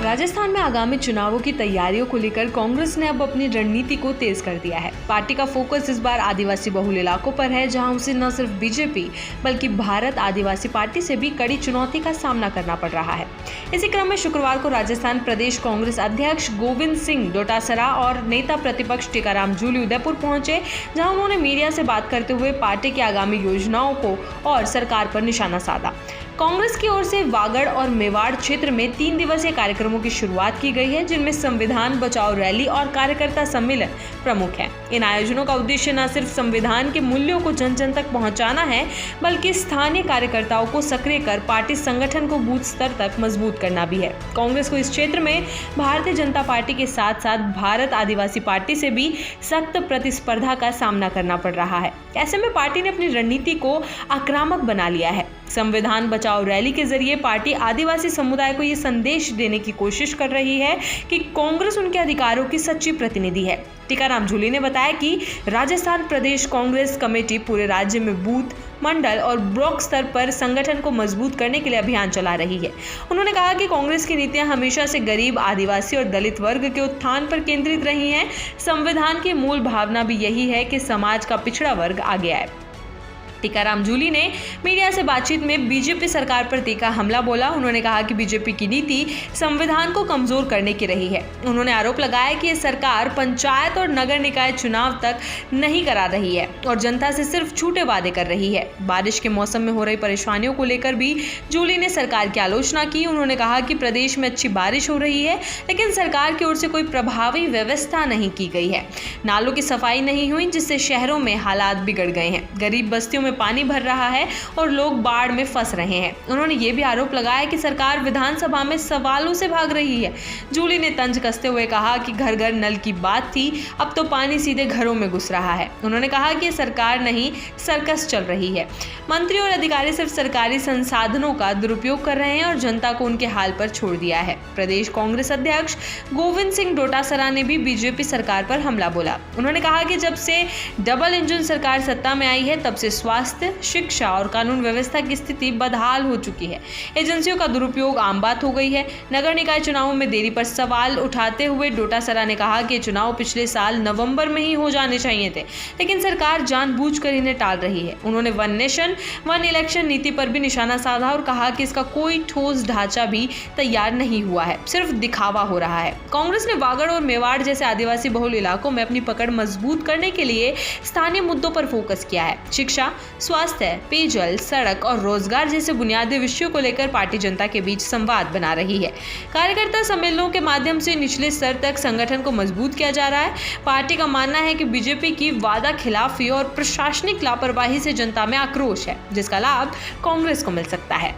राजस्थान में आगामी चुनावों की तैयारियों को लेकर कांग्रेस ने अब अपनी रणनीति को तेज कर दिया है। पार्टी का फोकस इस बार आदिवासी बहुल इलाकों पर है, जहां उसे न सिर्फ बीजेपी बल्कि भारत आदिवासी पार्टी से भी कड़ी चुनौती का सामना करना पड़ रहा है। इसी क्रम में शुक्रवार को राजस्थान प्रदेश कांग्रेस अध्यक्ष गोविंद सिंह डोटासरा और नेता प्रतिपक्ष टीकाराम जूली उदयपुर पहुंचे, जहां उन्होंने मीडिया से बात करते हुए पार्टी की आगामी योजनाओं को और सरकार पर निशाना साधा। कांग्रेस की ओर से वागड़ और मेवाड़ क्षेत्र में 3 दिवसीय कार्यक्रमों की शुरुआत की गई है, जिनमें संविधान बचाओ रैली और कार्यकर्ता सम्मेलन प्रमुख है। इन आयोजनों का उद्देश्य न सिर्फ संविधान के मूल्यों को जन जन तक पहुंचाना है, बल्कि स्थानीय कार्यकर्ताओं को सक्रिय कर पार्टी संगठन को बूथ स्तर तक मजबूत करना भी है। कांग्रेस को इस क्षेत्र में भारतीय जनता पार्टी के साथ साथ भारत आदिवासी पार्टी से भी सख्त प्रतिस्पर्धा का सामना करना पड़ रहा है। ऐसे में पार्टी ने अपनी रणनीति को आक्रामक बना लिया है। संविधान बचाओ रैली के जरिए पार्टी आदिवासी समुदाय को ये संदेश देने की कोशिश कर रही है कि कांग्रेस उनके अधिकारों की सच्ची प्रतिनिधि है। टीकाराम जूली ने बताया कि राजस्थान प्रदेश कांग्रेस कमेटी पूरे राज्य में बूथ, मंडल और ब्लॉक स्तर पर संगठन को मजबूत करने के लिए अभियान चला रही है। उन्होंने कहा कि कांग्रेस की नीतियां हमेशा से गरीब, आदिवासी और दलित वर्ग के उत्थान पर केंद्रित रही हैं। संविधान की मूल भावना भी यही है कि समाज का पिछड़ा वर्ग आगे आए। टीकाराम जूली ने मीडिया से बातचीत में बीजेपी सरकार पर तीखा हमला बोला। उन्होंने कहा कि बीजेपी की नीति संविधान को कमजोर करने की रही है। उन्होंने आरोप लगाया कि ये सरकार पंचायत और नगर निकाय चुनाव तक नहीं करा रही है और जनता से सिर्फ झूठे वादे कर रही है। बारिश के मौसम में हो रही परेशानियों को लेकर भी जूली ने सरकार की आलोचना की। उन्होंने कहा कि प्रदेश में अच्छी बारिश हो रही है, लेकिन सरकार की ओर से कोई प्रभावी व्यवस्था नहीं की गई है। नालों की सफाई नहीं हुई, जिससे शहरों में हालात बिगड़ गए हैं। गरीब बस्तियों में पानी भर रहा है और लोग बाढ़ में फंस रहे हैं। उन्होंने ये भी आरोप लगाया कि सरकार विधानसभा में सवालों से भाग रही है। जूली ने तंज कसते हुए कहा कि घर घर नल की बात थी, अब तो पानी सीधे घरों में घुस रहा है। उन्होंने कहा कि सरकार नहीं, सर्कस चल रही है। मंत्री और अधिकारी सिर्फ सरकारी संसाधनों का दुरुपयोग कर रहे हैं और जनता को उनके हाल पर छोड़ दिया है। प्रदेश कांग्रेस अध्यक्ष गोविंद सिंह डोटासरा ने भी बीजेपी सरकार पर हमला बोला। उन्होंने कहा कि जब से डबल इंजन सरकार सत्ता में आई है, तब से स्वास्थ्य, शिक्षा और कानून व्यवस्था की स्थिति बदहाल हो चुकी है। एजेंसियों का दुरुपयोग आम बात हो गई है। नगर निकाय चुनावों में देरी पर सवाल उठाते हुए डोटासरा ने कहा कि चुनाव पिछले साल नवंबर में ही हो जाने चाहिए थे, लेकिन सरकार जानबूझकर इन्हें टाल रही है। उन्होंने वन नेशन वन इलेक्शन नीति पर भी निशाना साधा और कहा कि इसका कोई ठोस ढांचा भी तैयार नहीं हुआ है, सिर्फ दिखावा हो रहा है। कांग्रेस ने वागड़ और मेवाड़ जैसे आदिवासी बहुल इलाकों में अपनी पकड़ मजबूत करने के लिए स्थानीय मुद्दों पर फोकस किया है। शिक्षा, स्वास्थ्य, पेयजल, सड़क और रोजगार जैसे बुनियादी विषयों को लेकर पार्टी जनता के बीच संवाद बना रही है। कार्यकर्ता सम्मेलनों के माध्यम से निचले स्तर तक संगठन को मजबूत किया जा रहा है। पार्टी का मानना है कि बीजेपी की वादा खिलाफी और प्रशासनिक लापरवाही से जनता में आक्रोश है, जिसका लाभ कांग्रेस को मिल सकता है।